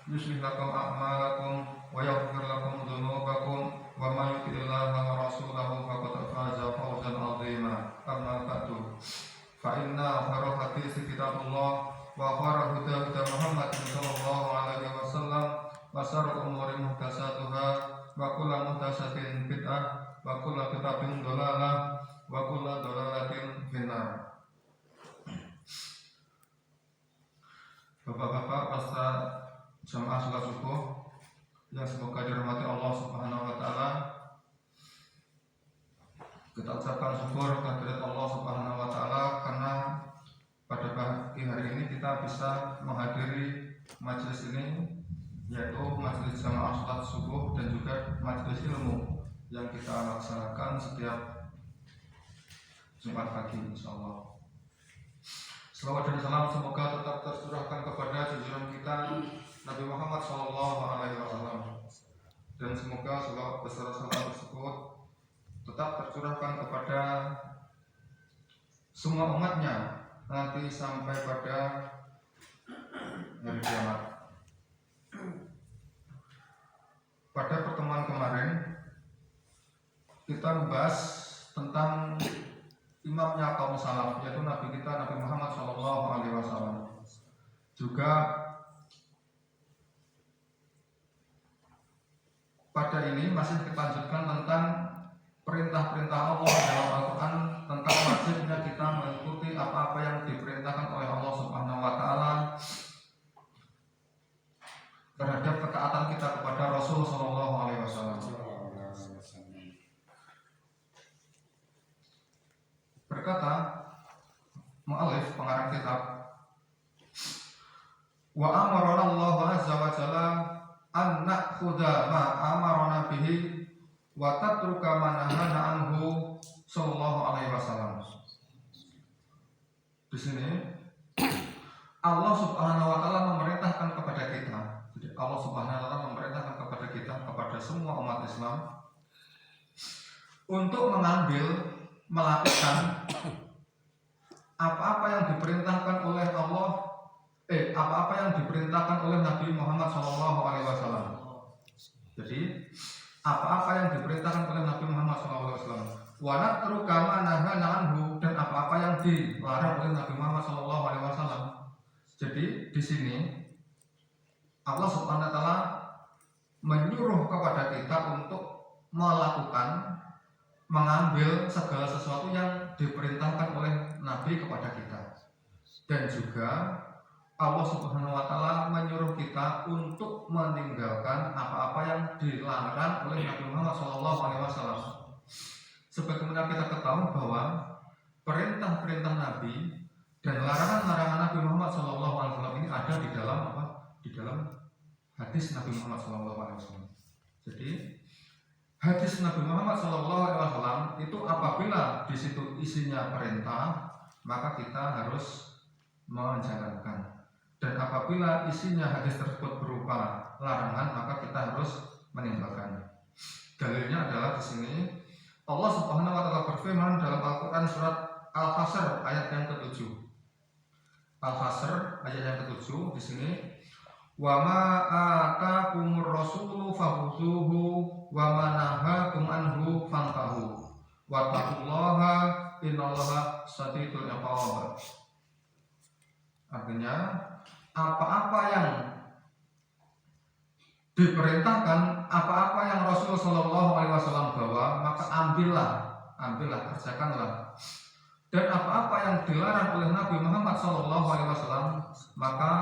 يصلح لكم أعمالكم ويغفر لكم ذنوبكم ومن يطع الله ورسوله فقد فاز فوزا عظيما أما بعد فإن خير الحديث كتاب الله وخير الهدى هدى محمد صلى الله عليه وسلم وشر الأمور محدثاتها وكل محدثة بدعة وكل بدعة ضلالة وكل ضلالة في النار. Bapak-bapak pasca jamaah salat subuh yang semoga dirahmati Allah Subhanahu wa taala. Kita ucapkan syukur kehadirat Allah Subhanahu wa taala karena pada pagi hari ini kita bisa menghadiri majelis ini, yaitu majelis jamaah salat subuh dan juga majelis ilmu yang kita laksanakan setiap Jumat pagi insyaallah. Salawat dan salam semoga tetap tercurahkan kepada junjungan kita Nabi Muhammad SAW, dan semoga salawat besar salam tersebut tetap tercurahkan kepada semua umatnya nanti sampai pada hari kiamat. Pada pertemuan kemarin kita membahas tentang imamnya kaum salaf, yaitu Nabi kita Nabi Muhammad SAW. Juga pada ini masih kita lanjutkan tentang perintah-perintah Allah dalam Al-Quran tentang wajibnya kita mengikuti apa-apa yang diperintahkan oleh Allah Subhanahu wa taala terhadap ketaatan kita kepada Rasul sallallahu alaihi wasallam. Berkata mu'allif pengarang kitab, wa amarana Allah azza wa jalla an na'khudha ma amarana bihi wa tatruka ma nahana anhu sallallahu alaihi wasallam. Di sini Allah Subhanahu wa taala memerintahkan kepada kita. Jadi Allah Subhanahu wa taala memerintahkan kepada kita, kepada semua umat Islam untuk melakukan apa-apa yang diperintahkan oleh Allah, apa-apa yang diperintahkan oleh Nabi Muhammad SAW. Jadi apa-apa yang diperintahkan oleh Nabi Muhammad SAW, wa natruka ma nahana anhu, dan apa-apa yang dilarang oleh Nabi Muhammad SAW. Jadi di sini Allah Subhanahu wa taala menyuruh kepada kita untuk mengambil segala sesuatu yang diperintahkan oleh Nabi kepada kita, dan juga Allah Subhanahu wa taala menyuruh kita untuk meninggalkan apa-apa yang dilarang oleh Nabi Muhammad SAW. Sebagaimana kita ketahui bahwa perintah-perintah Nabi dan larangan-larangan Nabi Muhammad SAW ini ada di dalam apa? Di dalam hadis Nabi Muhammad SAW. Jadi hadis Nabi Muhammad SAW itu apabila di situ isinya perintah, maka kita harus menjalankan. Dan apabila isinya hadis tersebut berupa larangan, maka kita harus meninggalkan. Dalilnya adalah di sini Allah Subhanahu wa taala berfirman dalam Al-Qur'an surat Al-Hasr ayat yang ke-7. Al-Hasr ayat yang ke-7 di sini, wa ma atakumur rasulu fakhudhuhu wa ma nahakum anhu fantahu wattaqullaha innallaha shadidul iqab. Artinya apa-apa yang diperintahkan, apa-apa yang Rasul sallallahu alaihi wasallam bawa, maka ambillah, kerjakanlah. Dan apa-apa yang dilarang oleh Nabi Muhammad sallallahu alaihi wasallam, maka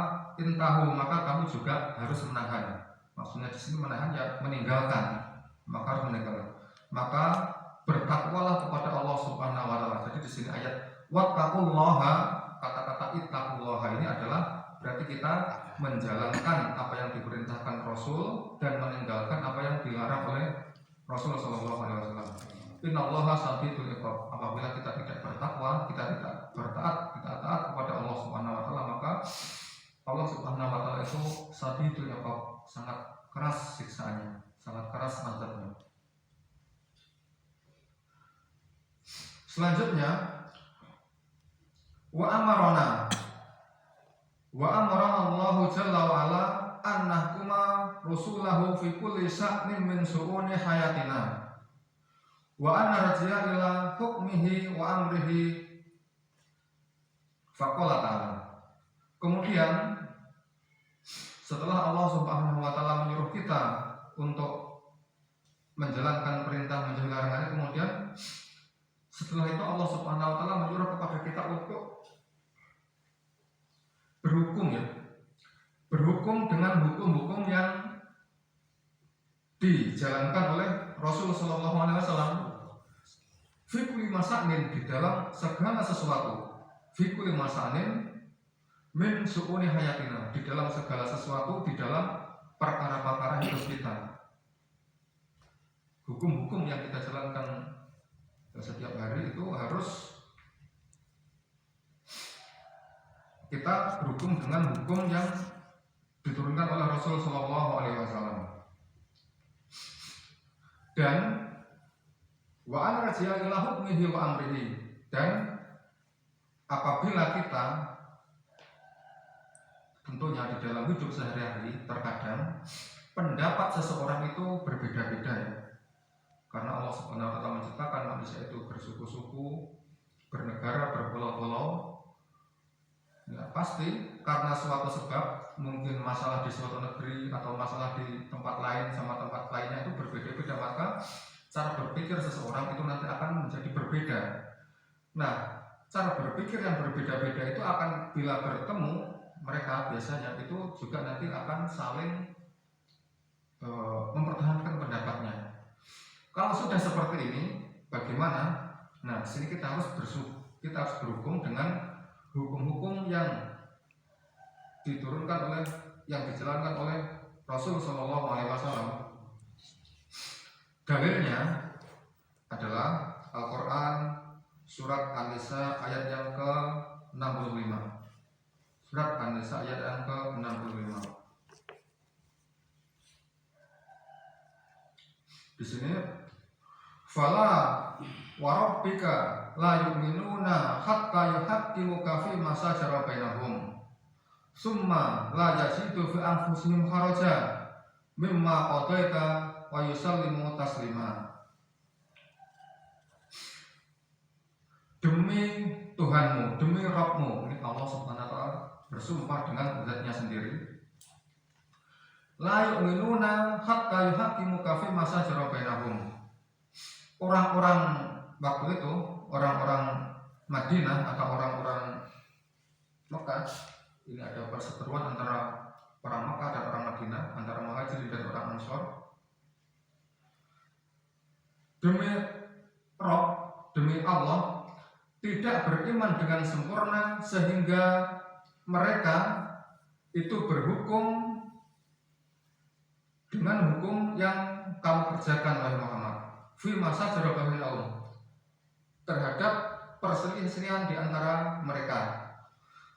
intahu, maka kamu juga harus menahan. Maksudnya di sini menahan ya meninggalkan, maka harus meninggalkan. Maka bertakwalah kepada Allah Subhanahu wa taala. Jadi di sini ayat wattaqullaha, kata-kata ittaqullaha ini adalah berarti kita menjalankan apa yang diperintahkan Rasul dan meninggalkan apa yang dilarang oleh Rasul sallallahu alaihi wasallam. Innallaha shadidul iqab. Apabila kita tidak bertakwa, kita tidak taat kepada Allah Subhanahu wa taala, maka Allah Subhanahu wa taala itu shadidul iqab, sangat keras siksaannya, sangat keras azabnya. Selanjutnya wa amarana Allah Jalla wa ala annahkuma rusulahu fi kulli sya'nin min su'uni hayatina wa anna raji'a ila hukmihi wa amrihi faqala ta'ala. Kemudian setelah Allah Subhanahu wa taala menyuruh kita untuk menjalankan perintah menjauhi larangannya, kemudian setelah itu Allah Subhanahu wa taala menyuruh kepada kita untuk berhukum dengan hukum-hukum yang dijalankan oleh Rasul Shallallahu Alaihi Wasallam. Fikuli masanin di dalam segala sesuatu, fikuli masanin min su'uni hayatina, di dalam segala sesuatu, di dalam perkara-perkara hidup kita. Hukum-hukum yang kita jalankan setiap hari itu harus kita berhukum dengan hukum yang diturunkan oleh Rasul Shallallahu Alaihi Wasallam. Dan wa an raji'a ila hukmihi wa amrihi, dan apabila kita tentunya di dalam hidup sehari-hari terkadang pendapat seseorang itu berbeda-beda ya. Karena Allah Subhanahu wa taala menciptakan manusia itu bersuku-suku, bernegara, berpulau-pulau. Ya, pasti karena suatu sebab, mungkin masalah di suatu negeri atau masalah di tempat lain sama tempat lainnya itu berbeda-beda, maka cara berpikir seseorang itu nanti akan menjadi berbeda. Nah, cara berpikir yang berbeda-beda itu akan bila bertemu mereka biasanya itu juga nanti akan saling mempertahankan pendapatnya. Kalau sudah seperti ini, bagaimana? Nah, di sini kita harus berhukum dengan hukum-hukum yang diturunkan oleh, yang dijalankan oleh Rasul Shallallahu Alaihi Wasallam. Dalilnya adalah Al-Quran surat An-Nisa ayat yang ke-65. Surat An-Nisa ayat yang ke-65. Di sini fala warabbika la yu'minuna hatta yuhaqqimuka fi ma shajara bainahum summa la yajidu fi anfusihim haraja mimma qadaita wa yusallimu taslima. Demi Tuhanmu, demi Rabbmu, ini Allah Subhanahu wa taala bersumpah dengan zatnya sendiri. La yu'minuna hatta yuhaqqimuka fi ma shajara bainahum. Orang-orang waktu itu, orang-orang Madinah atau orang-orang Mekah, ini ada perseteruan antara orang Mekah dan orang Madinah, antara Muhajirin dan orang Ansor. Demi Rabb, demi Allah, tidak beriman dengan sempurna sehingga mereka itu berhukum dengan hukum yang kamu kerjakan oleh Muhammad. Fi masa jarabahin Allah, terhadap perselisihan di antara mereka.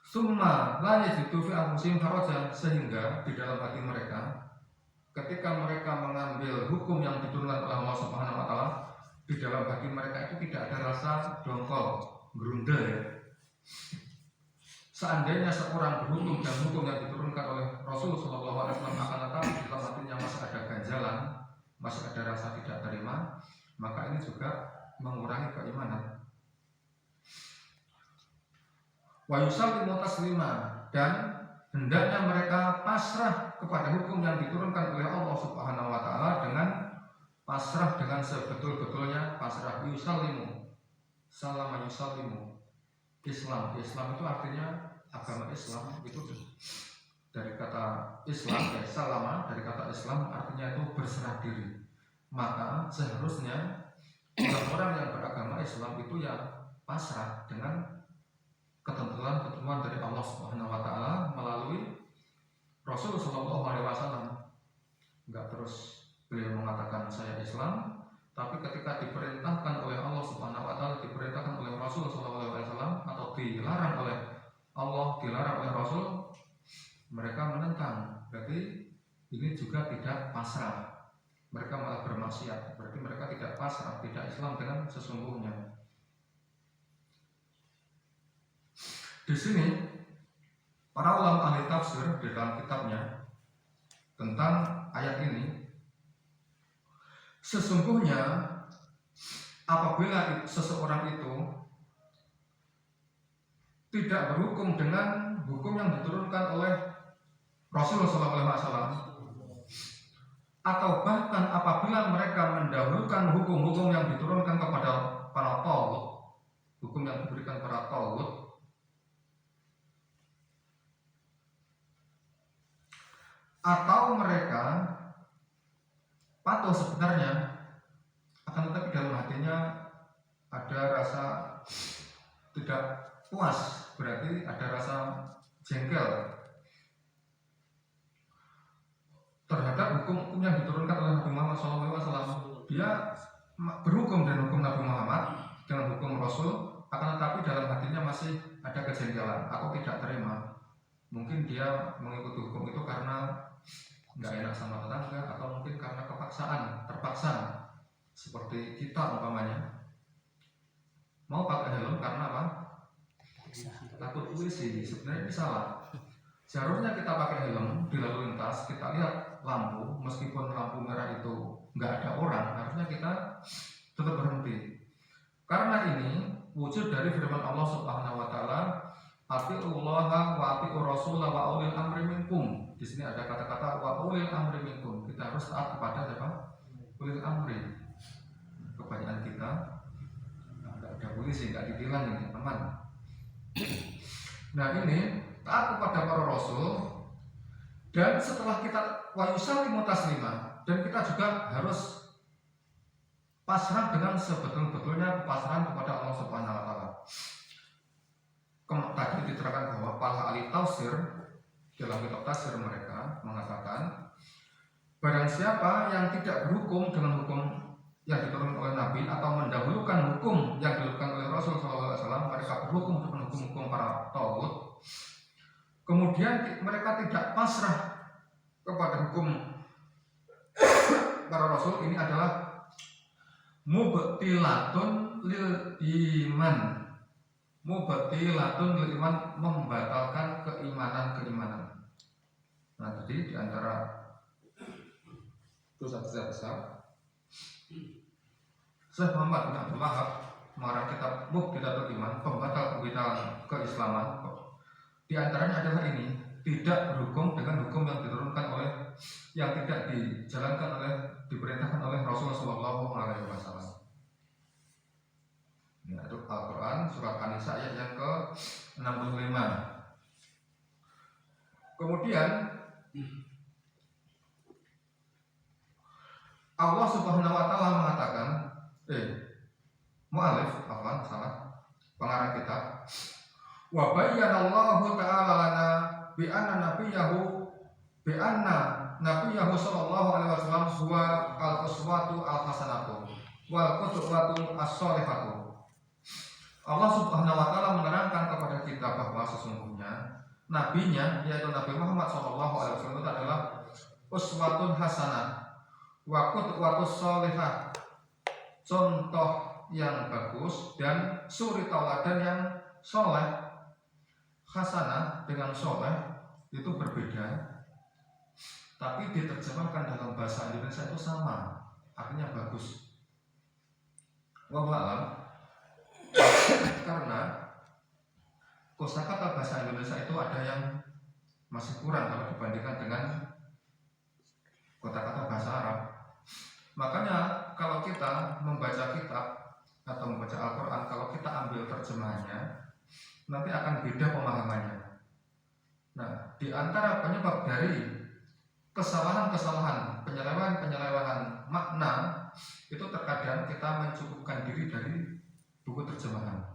Summa la yajidu fi anfusihim harajan, sehingga di dalam hati mereka ketika mereka mengambil hukum yang diturunkan oleh Allah Subhanahu wa taala, di dalam hati mereka itu tidak ada rasa dongkol, gerundel ya. Seandainya seorang berhukum dan hukum yang diturunkan oleh Rasul Shallallahu Alaihi Wasallam akan tetapi di dalam hatinya masih ada ganjalan, masih ada rasa tidak terima, maka ini juga mengurangi keimanan. Wa yusallimu taslima, dan hendaknya mereka pasrah kepada hukum yang diturunkan oleh Allah Subhanahu wa taala dengan pasrah, dengan sebetul-betulnya pasrah. Yusallimu, salama yusallimu. Islam itu artinya agama Islam, itu dari kata Islam ya, salama dari kata Islam artinya itu berserah diri. Maka seharusnya orang-orang yang beragama Islam itu ya pasrah dengan ketentuan-ketentuan dari Allah Subhanahu wa taala melalui Rasul Shallallahu Alaihi Wasallam. Enggak terus beliau mengatakan saya Islam, tapi ketika diperintahkan oleh Allah Subhanahu wa taala, diperintahkan oleh Rasul Shallallahu Alaihi Wasallam, atau dilarang oleh Allah, dilarang oleh Rasul, mereka menentang. Berarti ini juga tidak pasrah. Mereka malah bermaksiat. Berarti mereka tidak pasrah, tidak Islam dengan sesungguhnya. Di sini para ulama ahli tafsir di dalam kitabnya tentang ayat ini. Sesungguhnya apabila seseorang itu tidak berhukum dengan hukum yang diturunkan oleh Rasulullah SAW, atau bahkan apabila mereka mendahulukan hukum-hukum yang diturunkan kepada para taghut, hukum yang diberikan para taghut, atau mereka patuh sebenarnya, akan tetapi dalam hatinya ada rasa tidak puas, berarti ada rasa jengkel terhadap hukum yang diturunkan oleh Nabi Muhammad SAW. Dia berhukum dengan hukum Nabi Muhammad, dengan hukum Rasul, akan tetapi dalam hatinya masih ada kejengkelan atau tidak terima. Mungkin dia mengikuti hukum itu karena nggak enak sama tetangga, atau mungkin karena kepaksaan, terpaksa. Seperti kita umpamanya mau pakai helm karena apa? Takut polisi. Sebenarnya ini salah. Seharusnya kita pakai helm di lalu lintas, kita lihat lampu, meskipun lampu merah itu nggak ada orang, harusnya kita tetap berhenti. Karena ini wujud dari firman Allah Subhanahu Wa Taala, atiullaha wa atiur rasul wa ulil amri minkum. Di sini ada kata-kata wa ulil amri minkum. Kita harus taat kepada siapa? Ulil amri. Kebanyakan kita nggak ada polisi, nggak ditilang, ini aman. Nah ini taat kepada para rasul, dan setelah kita wa yusallimu taslima, dan kita juga harus pasrah dengan sebetul-betulnya pasrah kepada Allah Subhanahu Wa Taala. Tadi diterangkan bahwa para ahli tafsir dalam kitab tafsir mereka mengatakan, barang siapa yang tidak berhukum dengan hukum yang diturunkan oleh Nabi atau mendahulukan hukum yang dilakukan oleh Rasul SAW, mereka berhukum dengan hukum-hukum para taghut, kemudian mereka tidak pasrah kepada hukum para Rasul, ini adalah mubtilatun lil iman. Mubtilatun lil iman, membatalkan keimanan. Nah, jadi diantara dosa-dosa besar, Syekh Muhammad bin Abdul Wahab mengarang kitab Mubtilatul Iman, pembatal pembatalan keislaman. Di antaranya adalah ini, tidak berhukum dengan hukum yang diturunkan oleh, yang tidak dijalankan oleh, diperintahkan oleh Rasulullah SAW. Ini itu Al-Quran surat An-Nisa ayat yang ke-65. Kemudian Allah Subhanahu Wa Taala mengatakan, mu'alif, pengarang kitab, wa bayyana Allahu ta'ala lana bi anna nabiyahu sallallahu alaihi wasallam huwa al-uswatu al-hasanatu wal qudwatu as-shalihatu. Allah Subhanahu Wa Taala menerangkan kepada kita bahwa sesungguhnya nabinya, yaitu Nabi Muhammad sallallahu alaihi wasallam, itu adalah uswatun hasanah wa qudwatus shalihah, contoh yang bagus dan suri tauladan yang soleh. Hasanah dengan soleh itu berbeda, tapi diterjemahkan dalam bahasa Indonesia itu sama, artinya bagus. Wallahu a'lam. Karena kosakata bahasa Indonesia itu ada yang masih kurang kalau dibandingkan dengan kata-kata bahasa Arab. Makanya kalau kita membaca kitab atau membaca Al-Quran, kalau kita ambil terjemahannya, nanti akan beda pemahamannya. Nah, di antara penyebab dari kesalahan-kesalahan, penyelewengan makna, itu terkadang kita mencukupkan diri dari buku terjemahan.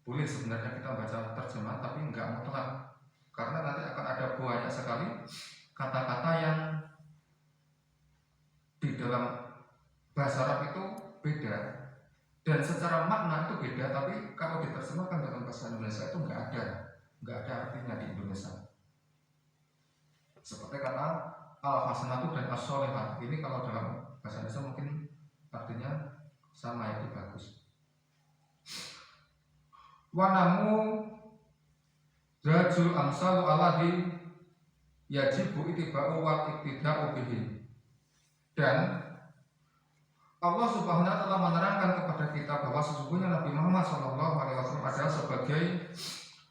Boleh sebenarnya kita baca terjemahan, tapi enggak mutlak, karena nanti akan ada banyak sekali kata-kata yang di dalam bahasa Arab itu beda, dan secara makna itu beda, tapi kalau diterjemahkan dalam bahasa Indonesia itu nggak ada artinya di Indonesia. Seperti kata al-hasanatu dan as-sholihah, ini kalau dalam bahasa Indonesia mungkin artinya sama, itu bagus. Wa namu zajul amsalu alladhi yajibu ittiba'u wal iktida'u bihi. Dan Allah Subhanahu wa taala menerangkan kepada kita bahwa sesungguhnya Nabi Muhammad SAW adalah sebagai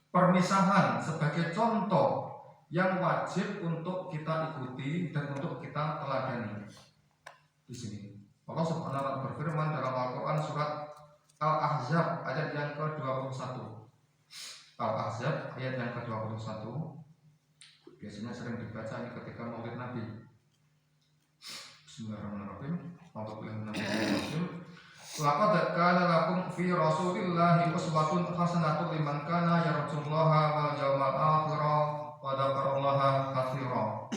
permisahan, sebagai contoh yang wajib untuk kita ikuti dan untuk kita teladani. Di sini Allah Subhanahu wa taala berfirman dalam Al-Qur'an surat Al-Ahzab ayat yang ke-21. Al-Ahzab ayat yang ke-21. Biasanya sering dibaca ini ketika Maulid Nabi. Bismillahirrahmanirrahim. Laqad kana lakum fi Rasulillahi uswatun hasanatun liman kana yarjullaha wal yawmal akhir wa dzakarallaha katsiran.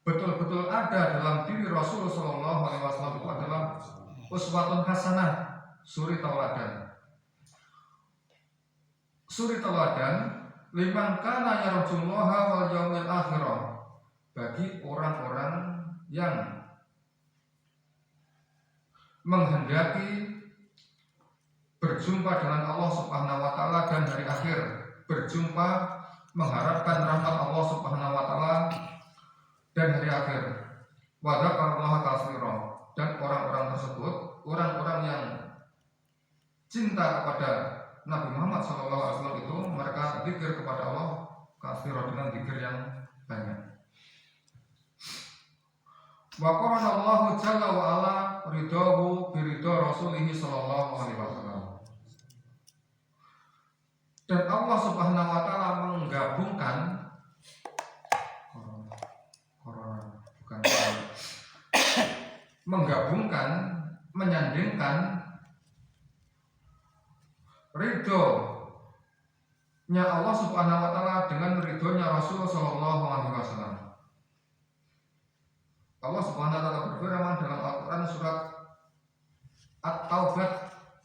Betul-betul ada dalam diri Rasul sallallahu alaihi wasallam itu adalah uswatun hasanah, suri tauladan. Suri tauladan liman kana yarjullaha wal yawmal akhir, bagi orang-orang yang menghendaki berjumpa dengan Allah Subhanahu wa taala dan hari akhir, berjumpa mengharapkan rahmat Allah Subhanahu wa taala dan hari akhir. Wa dzakarallaha katsiran, dan orang-orang tersebut, orang-orang yang cinta kepada Nabi Muhammad SAW itu mereka zikir kepada Allah katsiran, dengan zikir yang banyak. Wa qarana Allahu jalla wa ala ridahu bi ridha Rasulih sallallahu alaihi wasallam. Dan Allah Subhanahu wa taala menggabungkan menyandingkan ridhonya Allah Subhanahu wa taala dengan ridhonya Rasul sallallahu alaihi wasallam. Allah Subhanahu wa taala berfirman dalam Al-Qur'an surat At-Taubah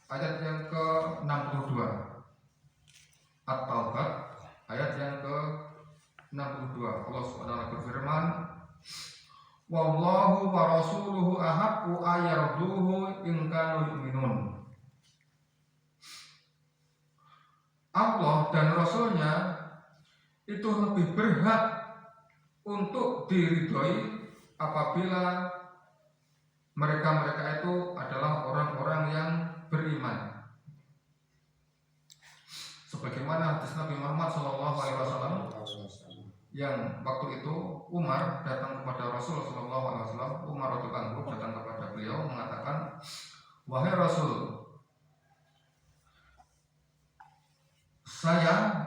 ayat yang ke-62. At-Taubah ayat yang ke-62. Allah Subhanahu wa taala berfirman, wallahu wa rasuluhu ahaqqu ayyarduhu in kanu yu'minun. Allah dan Rasulnya itu lebih berhak untuk diridhoi apabila mereka-mereka itu adalah orang-orang yang beriman. Sebagaimana hadis Nabi Muhammad SAW yang waktu itu Umar datang kepada Rasul SAW, Umar radhiyallahu anhu datang kepada beliau mengatakan, wahai Rasul, saya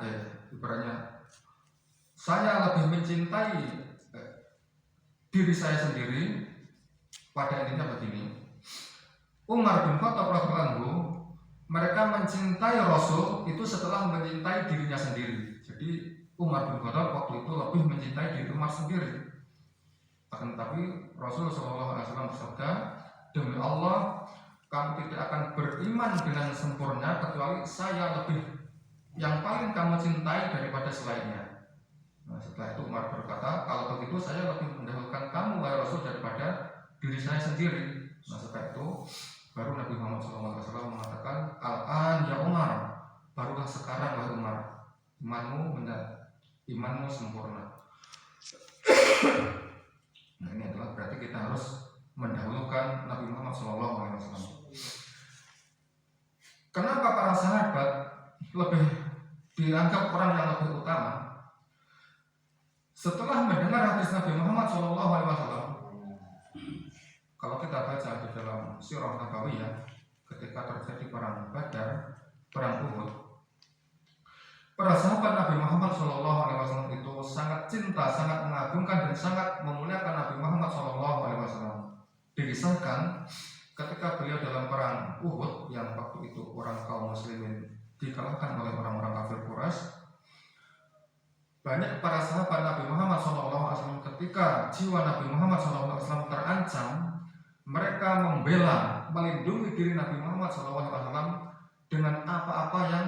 lebih mencintai diri saya sendiri. Pada intinya begini, Umar bin Khattab radhiyallahu anhu, mereka mencintai Rasul itu setelah mencintai dirinya sendiri. Jadi Umar bin Khattab waktu itu lebih mencintai diri Umar sendiri. Akan tetapi Rasul SAW bersabda, demi Allah, kamu tidak akan beriman dengan sempurna kecuali saya lebih yang paling kamu cintai daripada selainnya. Nah, setelah itu Umar berkata, kalau begitu saya lebih mendahulukan kamu wahai Rasul daripada diri saya sendiri. Nah, setelah itu baru Nabi Muhammad SAW mengatakan, al-an ya Umar, barulah sekarang wahai Umar, imanmu sempurna. Nah, ini adalah berarti kita harus mendahulukan Nabi Muhammad SAW. Kenapa para sahabat lebih dianggap orang yang lebih utama? Setelah mendengar hadis Nabi Muhammad SAW, kalau kita baca di dalam Sirah Nabawiyah, ketika terjadi perang Badar, perang Uhud, para sahabat Nabi Muhammad SAW itu sangat cinta, sangat mengagungkan dan sangat memuliakan Nabi Muhammad SAW. Dikisahkan ketika beliau dalam perang Uhud, yang waktu itu orang kaum muslimin dikalahkan oleh orang-orang kafir Quraisy, banyak para sahabat Nabi Muhammad SAW ketika jiwa Nabi Muhammad SAW terancam, mereka membela, melindungi diri Nabi Muhammad SAW dengan apa-apa yang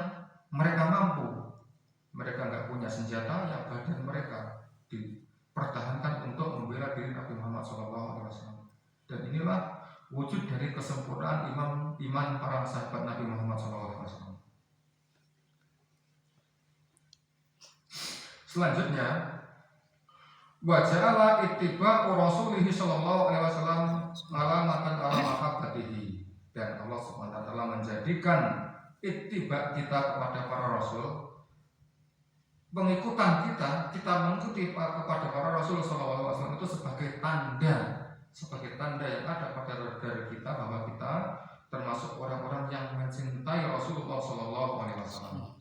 mereka mampu. Mereka nggak punya senjata, ya badan mereka dipertahankan untuk membela diri Nabi Muhammad SAW. Dan inilah wujud dari kesempurnaan iman para sahabat Nabi Muhammad SAW. Selanjutnya, Wa ja'ala ittiba'u rasulihi sallallahu alaihi wasallam alamatan ala mahabbatihi. Dan Allah Subhanahu wa taala menjadikan ittiba kita kepada para rasul, pengikutan kita mengikuti kepada para rasul sallallahu alaihi wasallam itu sebagai tanda yang ada pada dari kita bahwa kita termasuk orang-orang yang mencintai Rasulullah sallallahu alaihi wasallam.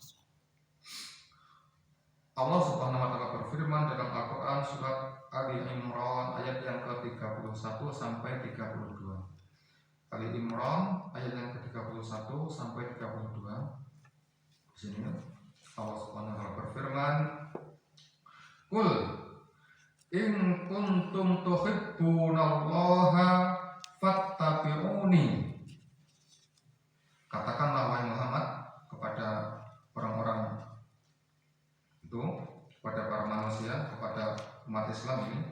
Allah Subhanahu wa taala berfirman dalam Al-Qur'an surat Ali Imran ayat yang ke-31 sampai 32. Ali Imran ayat yang ke-31 sampai 32. Di sini Allah Subhanahu wa taala berfirman, "Qul in kuntum tuhibbunallaha fattabi'uni." Katakanlah wahai Muhammad kepada orang-orang itu, kepada para manusia, kepada umat Islam ini,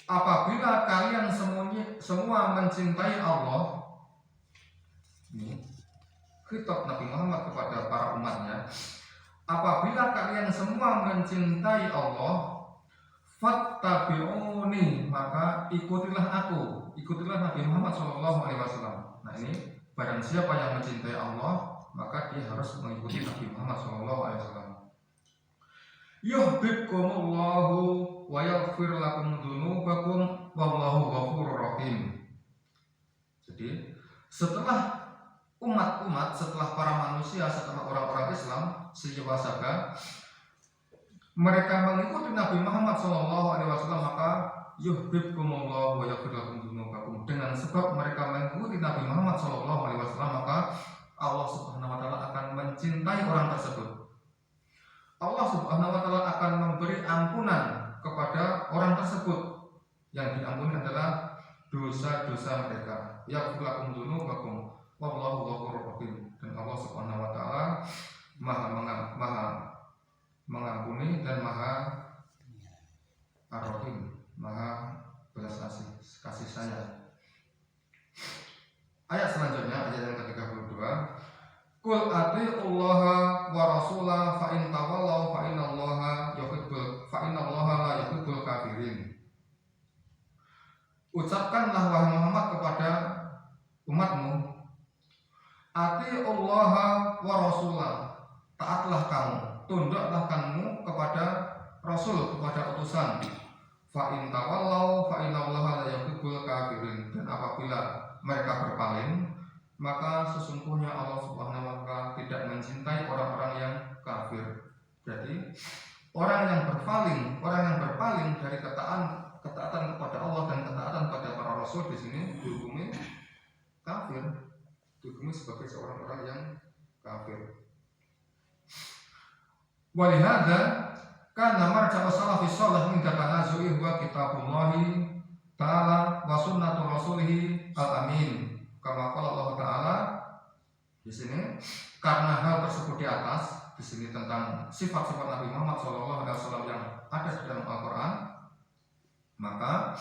apabila kalian semua mencintai Allah, ini khitab Nabi Muhammad kepada para umatnya, apabila kalian semua mencintai Allah, fattabi'uni, maka ikutilah aku, ikutilah Nabi Muhammad SAW. Nah ini, barang siapa yang mencintai Allah, maka dia harus mengikuti Nabi Muhammad SAW. Yuhibbukumullahu wa yaghfir lakum dzunubakum wallahu ghafurur rahim. Jadi setelah umat-umat, setelah para manusia, setelah orang-orang Islam sejawasaka mereka mengikuti Nabi Muhammad SAW, maka yuhibbukumullahu wa yaghfir lakum dzunubakum. Dengan sebab mereka mengikuti Nabi Muhammad SAW, maka Allah Subhanahu wa taala akan mencintai orang tersebut. Allah Subhanahu wa taala akan memberi ampunan kepada orang tersebut. Yang diampuni adalah dosa-dosa mereka. Yaghfir lakum dzunubakum wallahu ghafurur rahim. Dan Allah Subhanahu wa taala Maha mengampuni dan Maha Ar-Rahim, Maha belas kasih sayang. Ayat selanjutnya, ayat yang ke-32. Qul atiullaha wa rasulahu fa in tawallaw fa innallaha la yuhibbul kafirin. Ucapkanlah wahai Muhammad kepada umatmu, atiullaha wa rasulahu, taatlah kamu, tunduklah kamu kepada Rasul, kepada utusan. Fa in tawallaw fa innallaha la yuhibbul kafirin. Dan apabila mereka berpaling, maka sesungguhnya Allah Subhanahu wa taala tidak mencintai orang-orang yang kafir. Jadi orang yang berpaling dari ketaatan kepada Allah dan ketaatan pada para rasul di sini dihukumi kafir, dihukumi sebagai seorang orang yang kafir. Walihada kana marja'u salafis shalih min tanazu'i wa kitabullahi ta'ala wa sunnatu rasulih al-amin. Kama qala Allah Ta'ala di sini, karena hal tersebut di atas, di sini tentang sifat-sifat Nabi Muhammad SAW yang ada di dalam Al-Quran, maka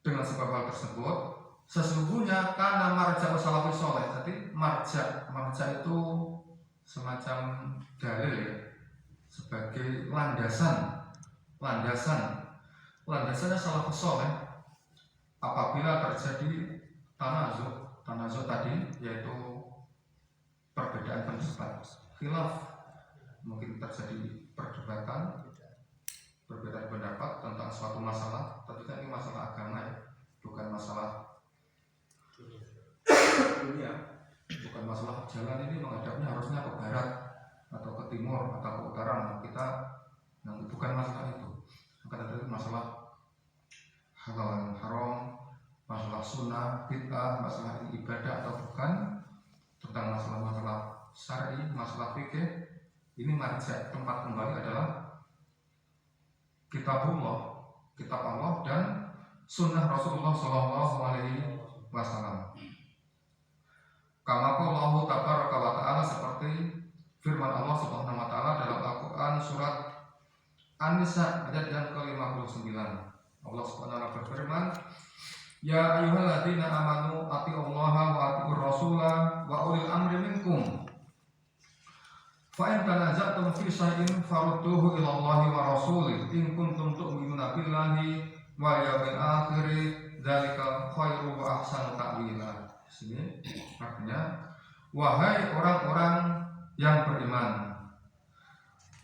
dengan sebab hal tersebut, sesungguhnya karena marja salafus sholeh. Jadi marja itu semacam dalil ya, sebagai landasannya salafus sholeh. Apabila terjadi tanazu tadi, yaitu perbedaan pendapat, khilaf, mungkin terjadi perbedaan pendapat tentang suatu masalah, tapi kan ini masalah agama ya, bukan masalah dunia, bukan masalah jalan ini menghadapnya harusnya ke barat atau ke timur atau ke utara. Kita bukan masalah itu, bukan itu masalah halal dan haram, masalah sunnah, bid'ah, masalah ibadah atau bukan, tentang masalah syar'i, masalah fikih. Ini marja, tempat kembali adalah kitabullah, kitab Allah dan sunnah Rasulullah SAW. Kama qala Allah tabaraka wa ta'ala, seperti firman Allah Subhanahu wa taala dalam Al-Qur'an surat An-Nisa ayat yang ke-59. Allah Subhanahu wa taala berfirman, ya ayyuhalladzina amanu atiullaha wa atiur rasula wa ulil amri minkum in tanaza'tum fi syai'in farudduhu ila Allahi wa rasulih in kuntum tu'minuna billahi wal yawmil akhir dzalika khairu wa ahsanu ta'wila. Sini artinya, wahai orang-orang yang beriman,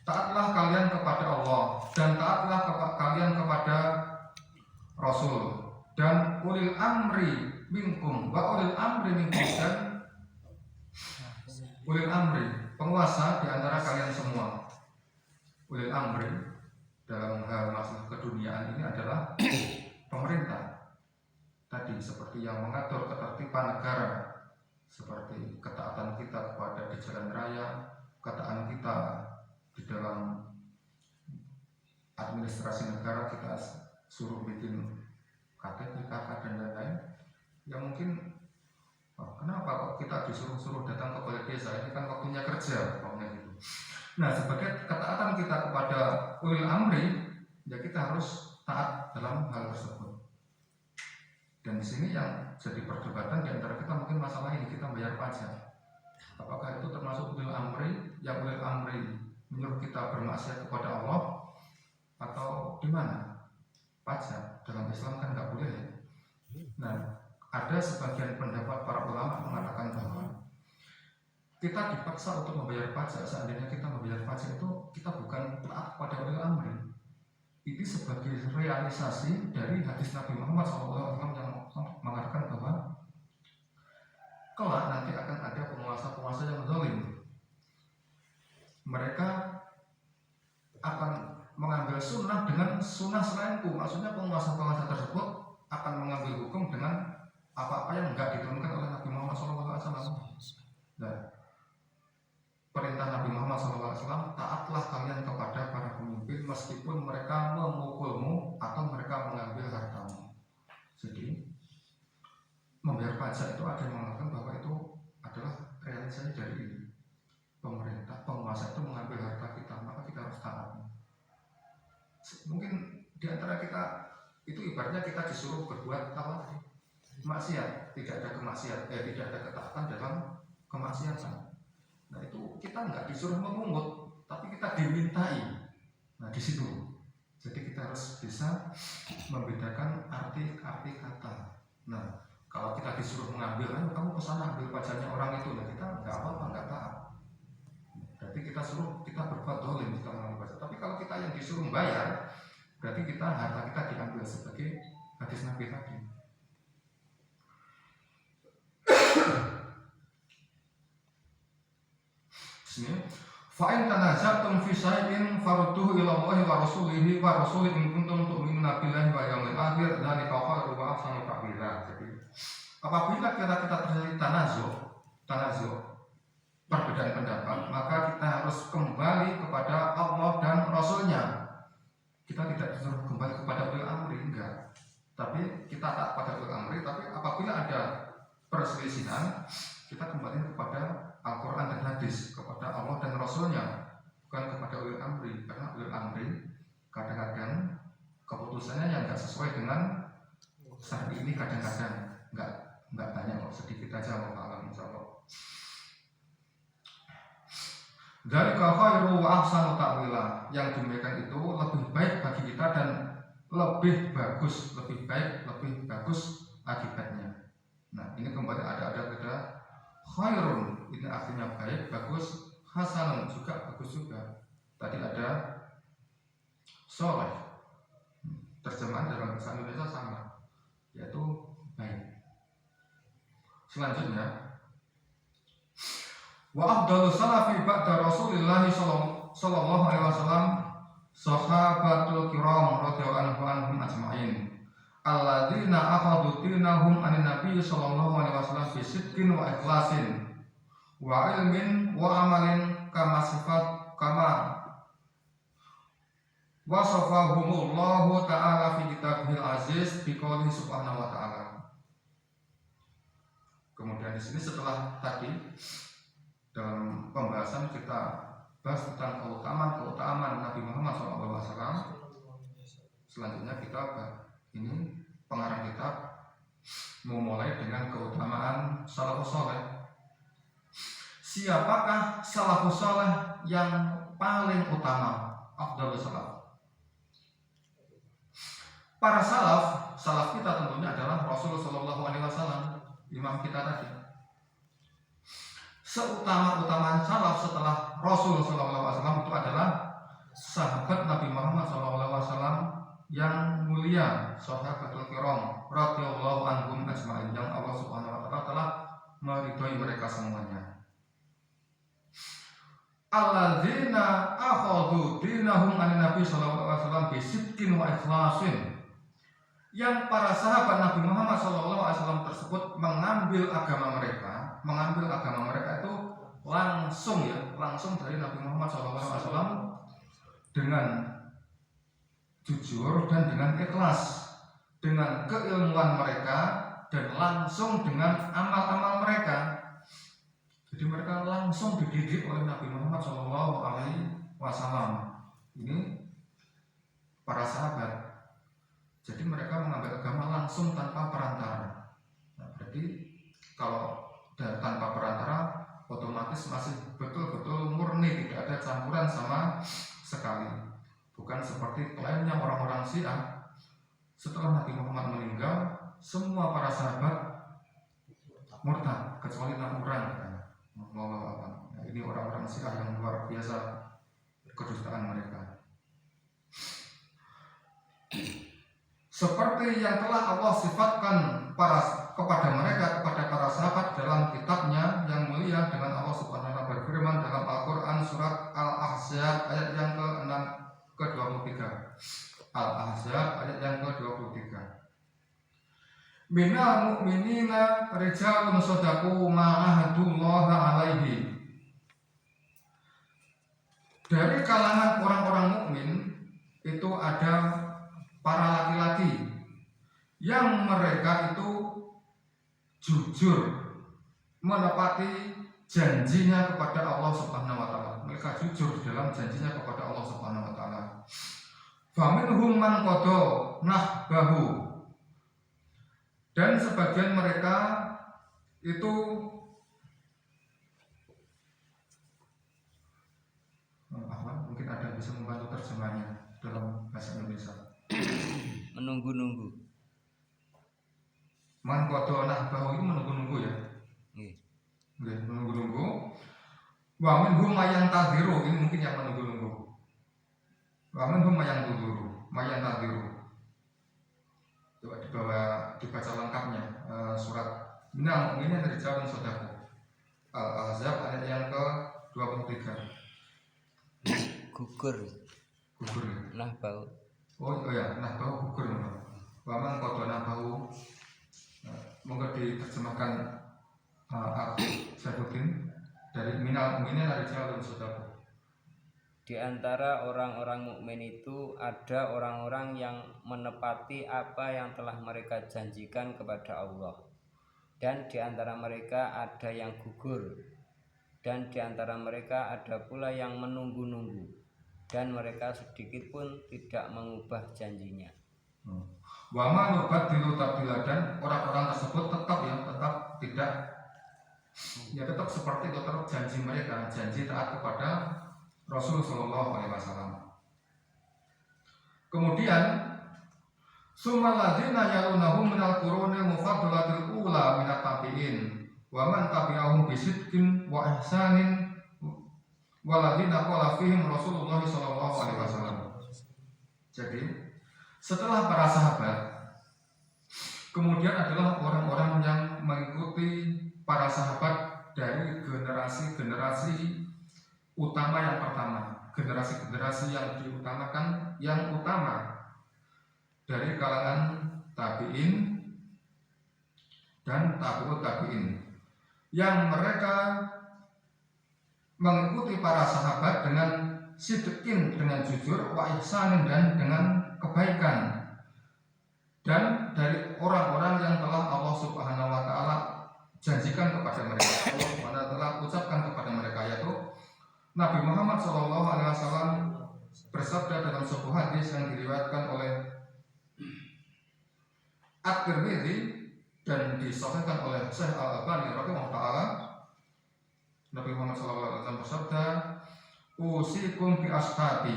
taatlah kalian kepada Allah dan taatlah kalian kepada Rasul dan ulil amri minkum wa ulil amri minkum, dan ulil amri penguasa di antara kalian semua. Ulil amri dalam hal masalah keduniaan ini adalah pemerintah tadi, seperti yang mengatur ketertiban negara, seperti ketaatan kita kepada di jalan raya, ketaatan kita di dalam administrasi negara, kita suruh bikin KTP, KK dan lain-lain. Ya mungkin kenapa kok kita disuruh datang ke balai desa, ini kan waktunya kerja, pokoknya gitu. Nah, sebagai ketaatan kita kepada ulil amri, ya kita harus taat dalam hal tersebut. Dan di sini yang jadi perdebatan di antara kita mungkin masalah ini, kita bayar pajak. Apakah itu termasuk ulil amri, yang ulil amri menyuruh kita bermaksiat kepada Allah, atau di mana? Pajak dalam Islam kan nggak boleh ya. Nah, ada sebagian pendapat para ulama mengatakan bahwa kita dipaksa untuk membayar pajak. Seandainya kita membayar pajak itu, kita bukan taat pada ulil amri. Ini sebagai realisasi dari hadis Nabi Muhammad SAW yang mengatakan bahwa kelak nanti akan ada penguasa-penguasa yang zalim. Mereka akan mengambil sunnah dengan sunnah selainku. Maksudnya penguasa-penguasa tersebut akan mengambil hukum dengan apa-apa yang enggak diturunkan oleh Nabi Muhammad SAW. Dan perintah Nabi Muhammad SAW, taatlah kalian kepada para pemimpin meskipun mereka memukulmu atau mereka mengambil hartamu. Jadi membayar pajak itu ada yang mengatakan bahwa itu adalah realisasi dari ini. Pemerintah, penguasa itu mengambil harta kita, maka kita harus taat. Mungkin di antara kita itu ibaratnya kita disuruh berbuat apa? Maksiat, tidak ada kemaksiatan, tidak ada ketaatan dalam kemaksiatan. Nah itu kita nggak disuruh memungut, tapi kita dimintai. Nah di situ, jadi kita harus bisa membedakan arti-arti kata. Nah kalau kita disuruh mengambil, kamu kesana ambil pajaknya orang itu, nah kita nggak apa-apa, nggak taat. Berarti kita suruh kita berbuat dolim kita mengambil pajak. Tapi kalau kita yang disuruh bayar, berarti kita harta kita diambil sebagai hadis Nabi tadi. Fa'in tanaza'tum fi syai'in farudduhu ila Allahi wa rasulihi wa rasulih in kuntum tu'minuna billahi wal yawmil akhir dzalika khairu wa ahsanu ta'wila. Jadi apabila kita terjadi tanazu perbedaan pendapat, maka kita harus kembali kepada Allah dan Rasulnya. Kita tidak disuruh kembali kepada ulil amri, enggak. Tapi kita taat pada ulil amri. Tapi apabila ada perselisihan, kita kembali kepada Al-Quran dan hadis, kepada Allah dan Rasulnya, bukan kepada ulil amri. Karena ulil amri kadang-kadang keputusannya yang nggak sesuai dengan syari ini, kadang-kadang nggak banyak kok, sedikit aja Allah insyaallah. Dzalika khairu wa ahsanu ta'wila. Yang demikian itu lebih baik bagi kita dan lebih bagus akibatnya. Nah ini kembali ada beda. Khairun ini artinya baik, bagus. Hasanun juga bagus juga. Tadi ada soleh. Terjemahan dalam bahasa Indonesia sama, yaitu baik. Selanjutnya, wa afdalu salafi ba'da Rasulillah sallallahu alaihi wasallam sahabatul kiram radhiyallahu anhum ajma'in alladzina akhadhu dinahum anin nabiy sallallahu alaihi wasallam bi sidqin wa ikhlasin wa ilmin wa amalin kama wasafahumullahu ta'ala fi kitabihil aziz bi qouli subhanahu wa ta'ala. Kemudian di sini setelah tadi dalam pembahasan kita bahas tentang keutamaan Nabi Muhammad SAW, selanjutnya kita ini pengarang kitab memulai dengan keutamaan salafus saleh. siapakah salafus saleh yang paling utama? Afdhalus salaf. Para salaf kita tentunya adalah Rasulullah SAW, imam kita tadi. Seutama-utamaan salaf setelah Rasul SAW itu adalah sahabat Nabi Muhammad SAW yang mulia, sahabatul kiram radhiyallahu anhum ajma'in, yang Allah Subhanahu wa taala telah meridhai mereka semuanya. Alladzina akhadhu dinahum an Nabi sallallahu alaihi wasallam bi sidqin wa ikhlasin. Yang para sahabat Nabi Muhammad SAW tersebut mengambil agama mereka itu langsung dari Nabi Muhammad SAW dengan jujur dan dengan ikhlas, dengan keilmuan mereka dan langsung dengan amal-amal mereka. Jadi mereka langsung dididik oleh Nabi Muhammad SAW. Ini para sahabat. Jadi mereka mengambil agama langsung tanpa perantara. Nah, berarti kalau tanpa perantara, otomatis masih betul-betul murni, tidak ada campuran sama sekali. Bukan seperti klaimnya orang-orang Syiah. Setelah Nabi Muhammad meninggal, semua para sahabat murtad kecuali 6 orang. Nah, ini orang-orang Syiah yang luar biasa kedustaan mereka. Seperti yang telah Allah sifatkan kepada mereka, kepada para sahabat dalam kitabnya yang mulia, dengan Allah Subhanahu wa taala berfirman dalam Al-Qur'an surat Al-Ahzab ayat yang ke-23. Al-Ahzab ayat yang ke-23. Minal mu'minina rijalun shadaqu ma ahadullaha alaihi. Dari kalangan orang-orang mukmin itu ada para laki-laki yang mereka itu jujur menepati janjinya kepada Allah Subhanahu wa taala. Mereka jujur dalam janjinya kepada Allah Subhanahu wa taala. Faminhum man qada nahbahu. Dan sebagian mereka itu mungkin ada yang bisa membantu terjemahnya dalam bahasa Indonesia. Menunggu-nunggu. Man qada nahbahu itu menunggu-nunggu ya. Nggih. Menunggu-nunggu. Wa minhum mayang tadhiru, ini mungkin yang menunggu-nunggu. Wa minhum mayang tadhiru. Coba dibaca lengkapnya surat Minal Mu'minin rijalun shadaqu. Al-Ahzab ayat yang ke-23. Gugur. Nah bau. Oh ya, nah bau gugur. Waman qada nahbahu. Monggo diterjemahkan Syafuddin dari Minal Mu'minin rijalun shadaqu. Di antara orang-orang mukmin itu ada orang-orang yang menepati apa yang telah mereka janjikan kepada Allah. Dan di antara mereka ada yang gugur. Dan di antara mereka ada pula yang menunggu-nunggu. Dan mereka sedikit pun tidak mengubah janjinya. Wa ma nubaddilu tabdila, dan orang-orang tersebut tetap tetap seperti itu, tetap janji mereka, janji taat kepada Rasul Sallallahu Alaihi Wasallam. Kemudian sumaladzina yalunahum minal qurunil mufaddalatil ula minat tabi'in wa man tabi'ahum bisidqin wa ihsanin waladzina qala fihim Rasulullah Sallallahu Alaihi Wasallam. Jadi setelah para sahabat, kemudian adalah orang-orang yang mengikuti para sahabat dari generasi-generasi utama yang pertama, generasi-generasi yang diutamakan, yang utama dari kalangan tabi'in dan tabi'ut tabi'in, yang mereka mengikuti para sahabat dengan sidqin, dengan jujur, wa ihsanin, dan dengan kebaikan, dan dari orang-orang yang telah Allah Subhanahu wa taala janjikan kepada mereka, Allah Subhanahu wa taala ucapkan kepada mereka, yaitu Nabi Muhammad SAW bersabda dalam sebuah hadis yang diriwayatkan oleh At-Tirmidzi dan disahihkan oleh Syekh Al-Albani rahimahullah taala, Nabi Muhammad SAW bersabda, usikum bi ashabi,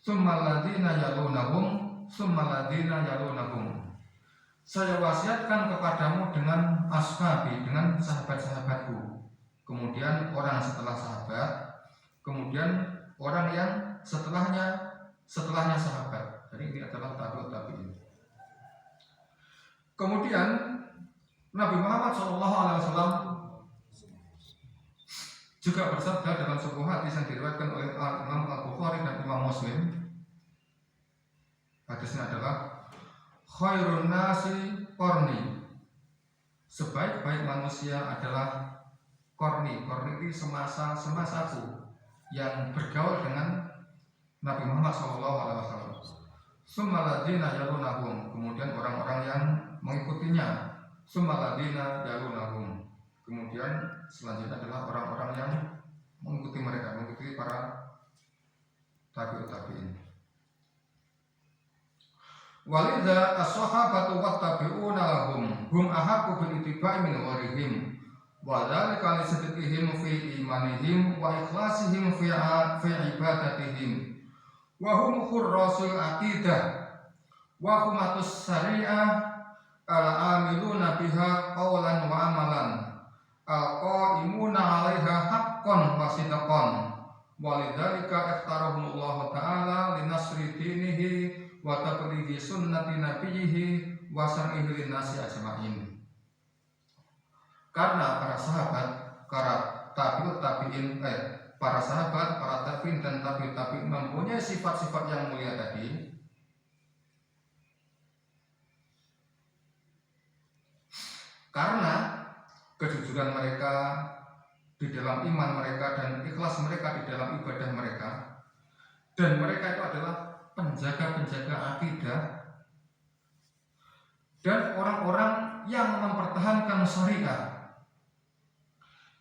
tsumma alladziina yalunahum, tsumma alladziina yalunahum. Saya wasiatkan kepadamu dengan ashabi, dengan sahabat-sahabatku, kemudian orang setelah sahabat, kemudian orang yang setelahnya sahabat. Jadi ini adalah tabi'in. Kemudian Nabi Muhammad SAW juga bersabda dalam sebuah hadis yang diriwayatkan oleh Imam Al-Bukhari dan Imam Muslim. Hadisnya adalah khairun nasi qarni. Sebaik-baik manusia adalah qarni. Qarni itu semasaku yang bergaul dengan Nabi Muhammad SAW. Tsumma alladziina yalunahum, kemudian orang-orang yang mengikutinya. Tsumma alladziina yalunahum, kemudian selanjutnya adalah orang-orang yang mengikuti mereka, mengikuti para tabi'in. Walidza as-sahabatu wattabi'una lahum hum ahaqqu bil ittiba'i min ghairihim wa dzalika li sidqihim fi imanihim wa ikhlasihim fi ibadatihim wa hum khurrasul aqidah wa humatus syari'ah al-amiluna biha qawlan wa amalan al-qa'imuna 'alaiha haqqan wa sidqan walidzalika ikhtarahumullahu ta'ala linasri dinihi wa tablighi sunnati nabiyhi wa sam'ihi linnasi ajma'in. Karena para sahabat, para sahabat, para tabi'in dan tabi'in mempunyai sifat-sifat yang mulia tadi, karena kejujuran mereka di dalam iman mereka dan ikhlas mereka di dalam ibadah mereka, dan mereka itu adalah penjaga-penjaga akidah dan orang-orang yang mempertahankan syariat.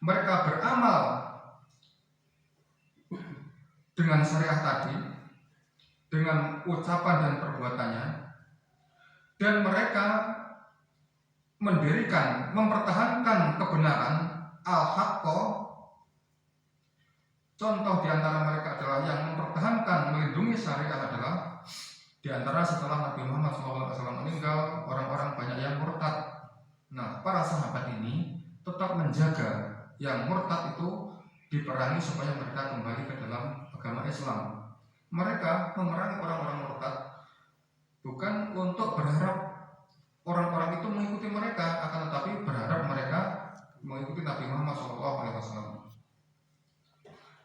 Mereka beramal dengan syariah tadi, dengan ucapan dan perbuatannya, dan mereka mendirikan, mempertahankan kebenaran al-haqqo. Contoh di antara mereka adalah yang mempertahankan, melindungi syariat adalah di antara setelah Nabi Muhammad SAW meninggal, orang-orang banyak yang murtad. Nah, para sahabat ini tetap menjaga yang murtad itu diperangi supaya mereka kembali ke dalam agama Islam. Mereka memerangi orang-orang murtad bukan untuk berharap orang-orang itu mengikuti mereka, akan tetapi berharap mereka mengikuti Nabi Muhammad SAW.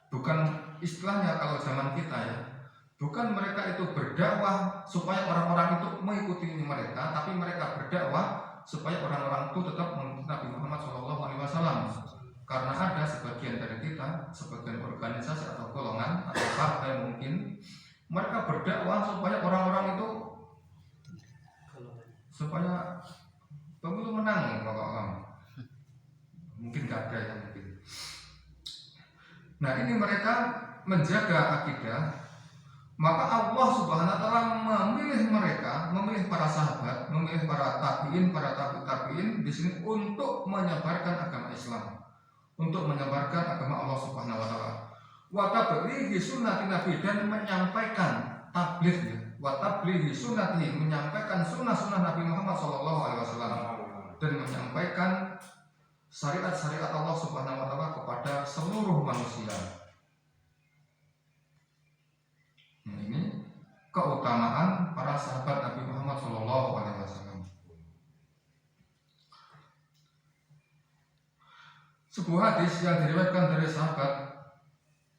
Bukan istilahnya kalau zaman kita ya, bukan mereka itu berdakwah supaya orang-orang itu mengikuti mereka, tapi mereka berdakwah supaya orang-orang itu tetap mengikuti Nabi Muhammad SAW. Karena ada sebagian dari kita, sebagian organisasi atau golongan atau partai mungkin, mereka berdakwah supaya orang-orang itu supaya pemilu menang, kalau mungkin gak ada yang mungkin. Nah, ini mereka menjaga akidah, maka Allah Subhanahu wa taala memilih mereka, memilih para sahabat, memilih para tabi'in di sini untuk menyebarkan agama Islam, untuk menyebarkan agama Allah Subhanahu wa taala. Wa tablighi sunnati nabi, dan menyampaikan tabligh ya. Wa tablighi sunnati, menyampaikan sunnah-sunnah Nabi Muhammad SAW, dan menyampaikan syariat-syariat Allah Subhanahu wa taala kepada seluruh manusia. Nah, ini keutamaan para sahabat Nabi Muhammad SAW. Sebuah hadis yang diriwayatkan dari sahabat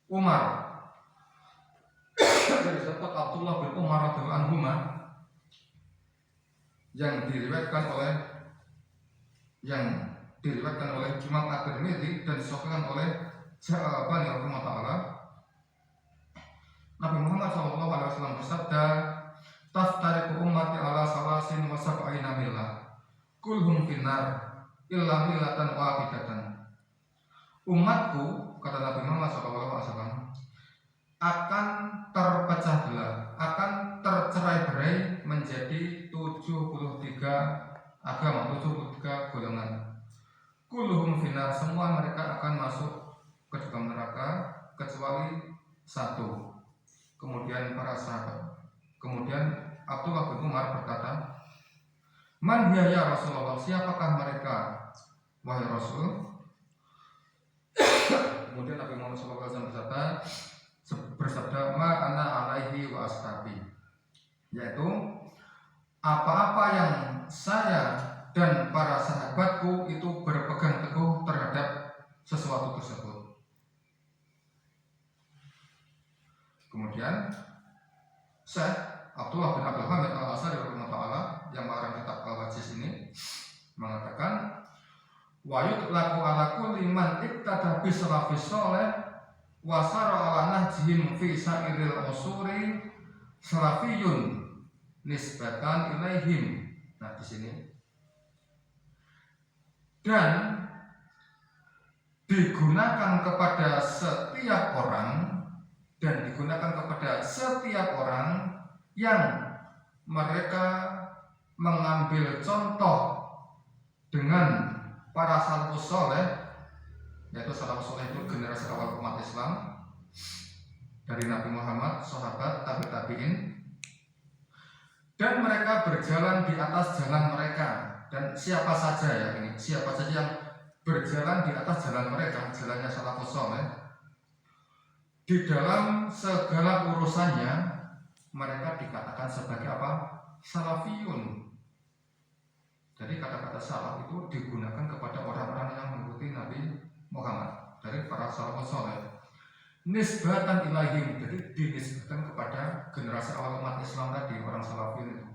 Umar, dari sahabat Abdullah bin Umar radhiyallahu anhu, yang diriwayatkan oleh Imam At-Tirmidzi dan disahihkan oleh Syekh Al-Albani rahimahullah. Nabi Muhammad SAW bersabda, "Taftariqu ummati ala salasin wa sab'ina millah, kulhum finnar illa millatan wahidatan." Umatku, kata Nabi Muhammad SAW, akan terpecah belah, akan tercerai-berai menjadi 73 agama, 73 golongan. Kulluhum finnar, semua mereka akan masuk ke dalam neraka kecuali satu. Kemudian para sahabat. Kemudian Abdullah bin Umar berkata, "Man hiya ya Rasulullah? Siapakah mereka, wahai Rasul?" Kemudian Nabi Muhammad SAW bersabda, "Ma ana alaihi wa ashabi." Yaitu apa-apa yang saya dan para sahabatku itu berpegang teguh terhadap sesuatu tersebut. Kemudian Syekh Abdullah bin Abdul Hamid Al-Asari rahimahullah yang mengarang kitab Al-Wajiz ini mengatakan, wa yutlaqu ala kulli man iktada bi salafis salih wa sara ala nahjihim fi sa'iril usuri salafiyun nisbatan ilaihim. Nah, di sini dan digunakan kepada setiap orang yang mereka mengambil contoh dengan para salafus saleh, yaitu salafus saleh itu generasi awal umat Islam dari Nabi Muhammad, sahabat, tabi'in, dan mereka berjalan di atas jalan mereka. Dan siapa saja yang berjalan di atas jalan mereka, jalannya salafus saleh, di dalam segala urusannya mereka dikatakan sebagai apa? Salafiyun. Jadi kata-kata salaf itu digunakan kepada orang-orang yang mengikuti Nabi Muhammad dari para salafus saleh. Nisbatan ilaihim, jadi dinisbatan kepada generasi awal umat Islam tadi, orang salafiyun itu.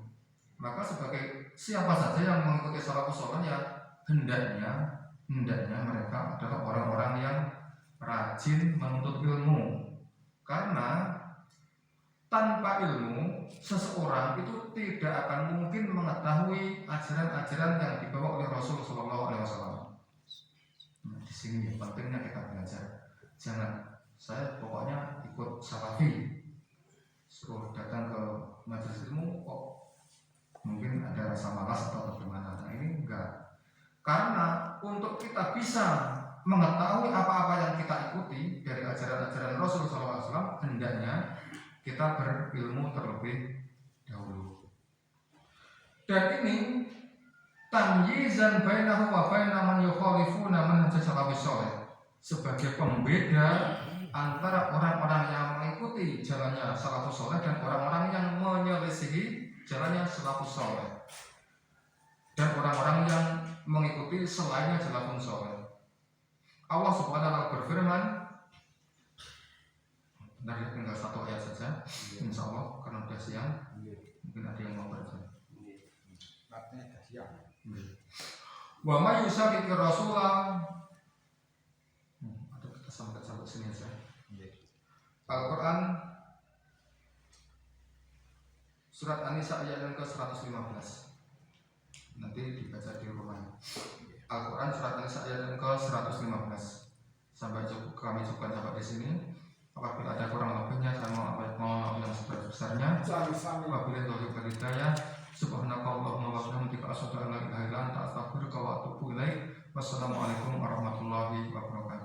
Maka sebagai siapa saja yang mengikuti salafus saleh ya hendaknya mereka adalah orang-orang yang rajin menuntut ilmu. Karena tanpa ilmu seseorang itu tidak akan mungkin mengetahui ajaran-ajaran yang dibawa oleh Rasul Shallallahu Alaihi Wasallam. Nah, di sini pentingnya kita belajar. Jangan saya pokoknya ikut salafi, suruh datang ke majelis ilmu kok mungkin ada rasa malas atau bagaimana. Nah, ini enggak. Karena untuk kita bisa mengetahui apa-apa yang kita ikuti dari ajaran-ajaran Rasul SAW, hendaknya kita berilmu terlebih dahulu. Dan ini tamyizan bainahu wa baina man yukhalifuna manhaj salafus saleh, sebagai pembeda antara orang-orang yang mengikuti jalannya salafus saleh dan orang-orang yang menyelisihi jalannya salafus saleh, dan orang-orang yang mengikuti selainnya salafus saleh. Allah Subhanahu wa taala berfirman, nanti tinggal satu ayat saja, insya Allah karena sudah siang, mungkin ada yang mau baca. Artinya sudah siang. Wa may yusaqiqir rasulah, ada kita sampai sini saja. Al-Quran surat An-Nisa ayat yang ke-115, nanti dibaca di rumah. Al-Quran surat An-Nisa ayat yang ke-115. Sampai kami cukupkan sampai di sini. Apabila ada kurang lebihnya saya mohon yang sebesar-besarnya. Wabillahi taufiq wal hidayah. Subhanakallahumma wa bihamdika asyhadu an la ilaha illa anta astaghfiruka wa atubu ilaik. Wassalamualaikum warahmatullahi wabarakatuh.